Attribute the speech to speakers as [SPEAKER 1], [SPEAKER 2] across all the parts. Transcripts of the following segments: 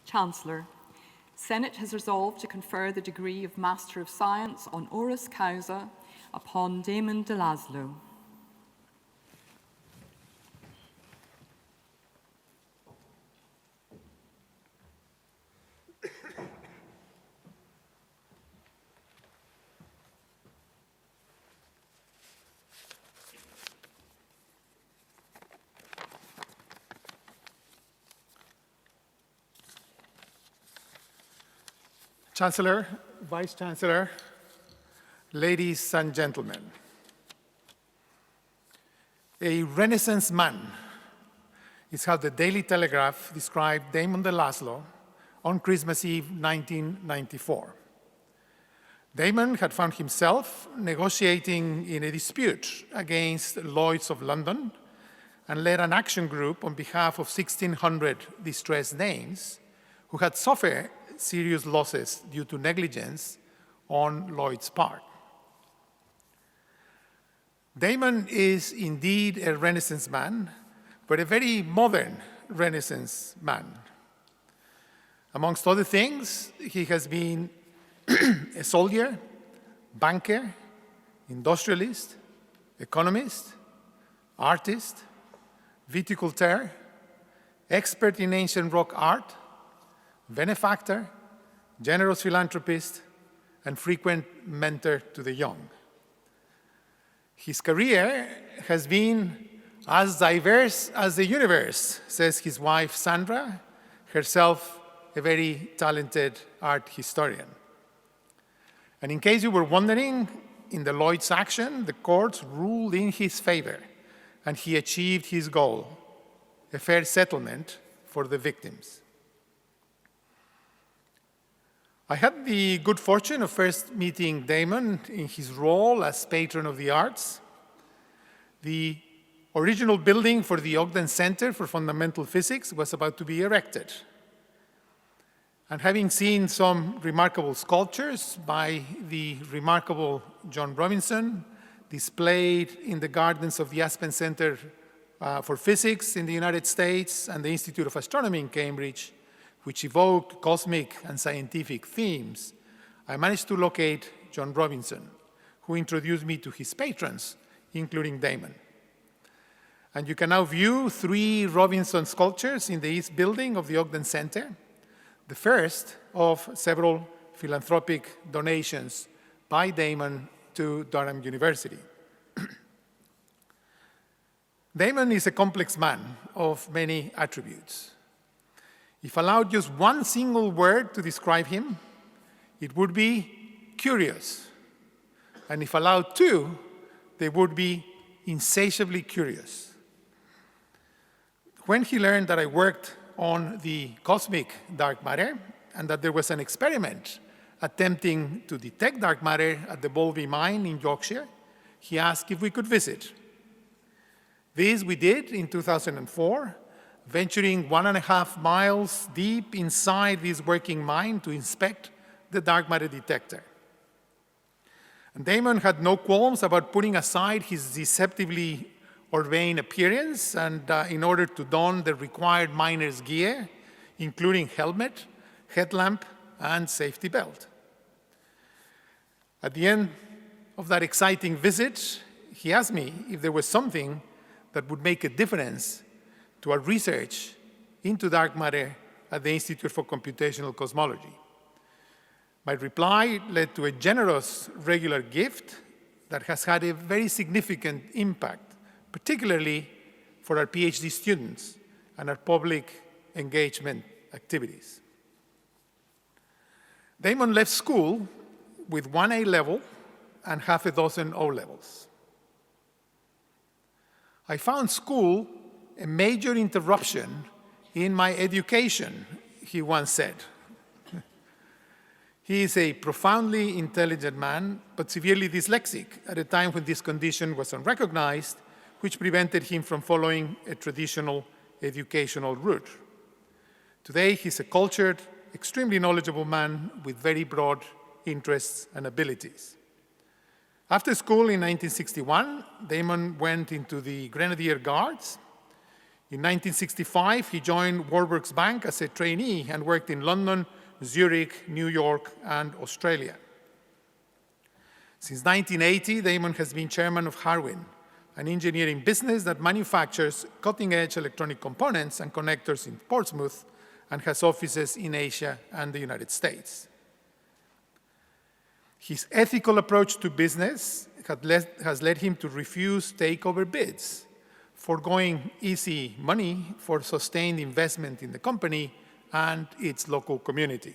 [SPEAKER 1] Chancellor, Senate has resolved to confer the degree of Master of Science Honoris Causa upon Damon de Laszlo.
[SPEAKER 2] Chancellor, Vice Chancellor, ladies and gentlemen, a Renaissance man is how the Daily Telegraph described Damon de Laszlo on Christmas Eve 1994. Damon had found himself negotiating in a dispute against Lloyd's of London and led an action group on behalf of 1,600 distressed Danes who had suffered serious losses due to negligence on Lloyd's part. Damon is indeed a Renaissance man, but a very modern Renaissance man. Amongst other things, he has been a soldier, banker, industrialist, economist, artist, viticulteur, expert in ancient rock art, benefactor, generous philanthropist, and frequent mentor to the young. His career has been as diverse as the universe, says his wife Sandra, herself a very talented art historian. And in case you were wondering, in the Lloyd's action, the courts ruled in his favor, and he achieved his goal, a fair settlement for the victims. I had the good fortune of first meeting Damon in his role as patron of the arts. The original building for the Ogden Center for Fundamental Physics was about to be erected. And having seen some remarkable sculptures by the remarkable John Robinson displayed in the gardens of the Aspen Center for Physics in the United States and the Institute of Astronomy in Cambridge, which evoked cosmic and scientific themes, I managed to locate John Robinson, who introduced me to his patrons, including Damon. And you can now view 3 Robinson sculptures in the East Building of the Ogden Center, the first of several philanthropic donations by Damon to Durham University. Damon is a complex man of many attributes. If allowed just one single word to describe him, it would be curious. And if allowed 2, they would be insatiably curious. When he learned that I worked on the cosmic dark matter and that there was an experiment attempting to detect dark matter at the Bolby mine in Yorkshire, he asked if we could visit. This we did in 2004, venturing 1.5 miles deep inside this working mine to inspect the dark matter detector. And Damon had no qualms about putting aside his deceptively urbane appearance and in order to don the required miner's gear, including helmet, headlamp, and safety belt. At the end of that exciting visit, he asked me if there was something that would make a difference to our research into dark matter at the Institute for Computational Cosmology. My reply led to a generous regular gift that has had a very significant impact, particularly for our PhD students and our public engagement activities. Damon left school with 1 A-level and half a dozen O-levels. I found school a major interruption in my education, he once said. He is a profoundly intelligent man, but severely dyslexic at a time when this condition was unrecognized, which prevented him from following a traditional educational route. Today, he's a cultured, extremely knowledgeable man with very broad interests and abilities. After school in 1961, Damon went into the Grenadier Guards. In 1965, he joined Warburg Bank as a trainee and worked in London, Zurich, New York, and Australia. Since 1980, Damon has been chairman of Harwin, an engineering business that manufactures cutting-edge electronic components and connectors in Portsmouth and has offices in Asia and the United States. His ethical approach to business has led him to refuse takeover bids, foregoing easy money for sustained investment in the company and its local community.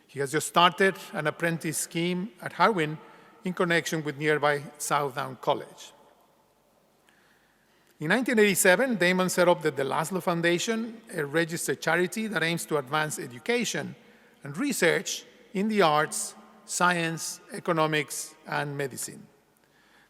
[SPEAKER 2] He has just started an apprentice scheme at Harwin in connection with nearby Southdown College. In 1987, Damon set up the de Laszlo Foundation, a registered charity that aims to advance education and research in the arts, science, economics, and medicine.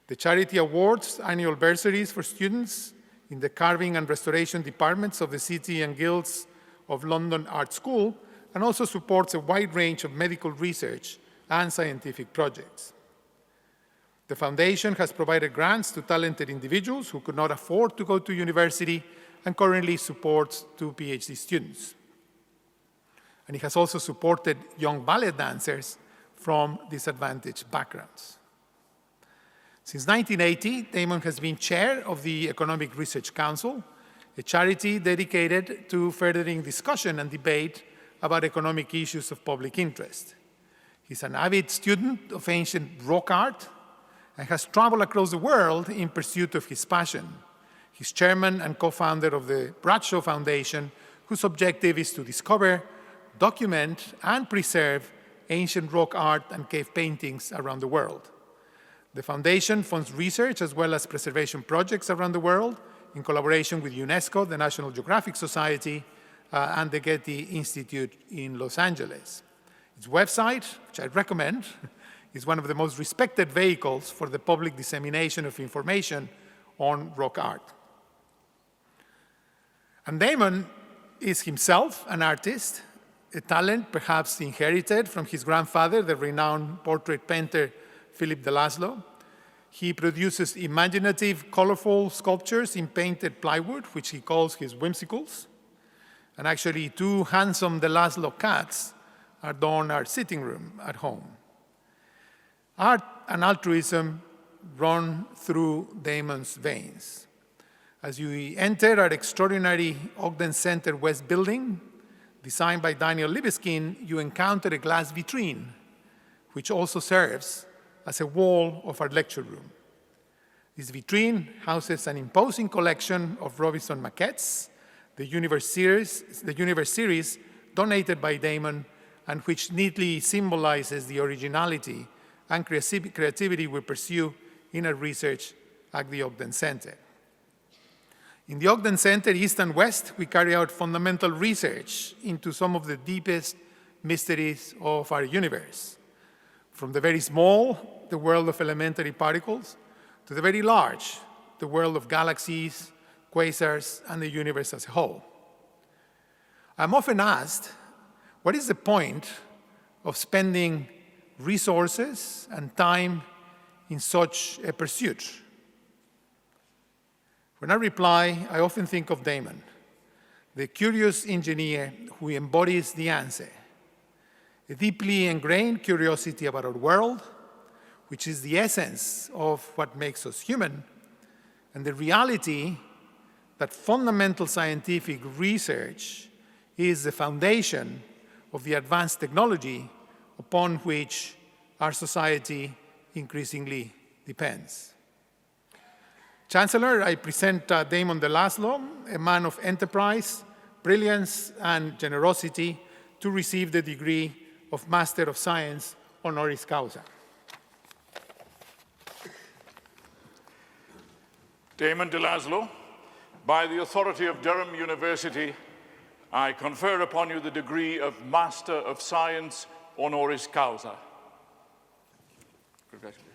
[SPEAKER 2] The charity awards annual bursaries for students in the carving and restoration departments of the City and Guilds of London Art School, and also supports a wide range of medical research and scientific projects. The foundation has provided grants to talented individuals who could not afford to go to university and currently supports 2 PhD students. And it has also supported young ballet dancers from disadvantaged backgrounds. Since 1980, Damon has been chair of the Economic Research Council, a charity dedicated to furthering discussion and debate about economic issues of public interest. He's an avid student of ancient rock art and has traveled across the world in pursuit of his passion. He's chairman and co-founder of the Bradshaw Foundation, whose objective is to discover, document, and preserve ancient rock art and cave paintings around the world. The foundation funds research as well as preservation projects around the world in collaboration with UNESCO, the National Geographic Society, and the Getty Institute in Los Angeles. Its website, which I recommend, is one of the most respected vehicles for the public dissemination of information on rock art. And Damon is himself an artist, a talent perhaps inherited from his grandfather, the renowned portrait painter Philip de Laszlo. He produces imaginative, colorful sculptures in painted plywood, which he calls his whimsicals. And actually, 2 handsome de Laszlo cats adorn our sitting room at home. Art and altruism run through Damon's veins. As you enter our extraordinary Ogden Center West building, designed by Daniel Libeskind, you encounter a glass vitrine, which also serves as a wall of our lecture room. This vitrine houses an imposing collection of Robinson maquettes, the universe series donated by Damon, and which neatly symbolizes the originality and creativity we pursue in our research at the Ogden Center. In the Ogden Center, East and West, we carry out fundamental research into some of the deepest mysteries of our universe. From the very small, the world of elementary particles, to the very large, the world of galaxies, quasars, and the universe as a whole. I'm often asked, what is the point of spending resources and time in such a pursuit? When I reply, I often think of Damon, the curious engineer who embodies the answer, a deeply ingrained curiosity about our world, which is the essence of what makes us human, and the reality that fundamental scientific research is the foundation of the advanced technology upon which our society increasingly depends. Chancellor, I present Damon de Laszlo, a man of enterprise, brilliance, and generosity, to receive the degree of Master of Science, Honoris Causa.
[SPEAKER 3] Damon de Laszlo, by the authority of Durham University, I confer upon you the degree of Master of Science, Honoris Causa. Congratulations.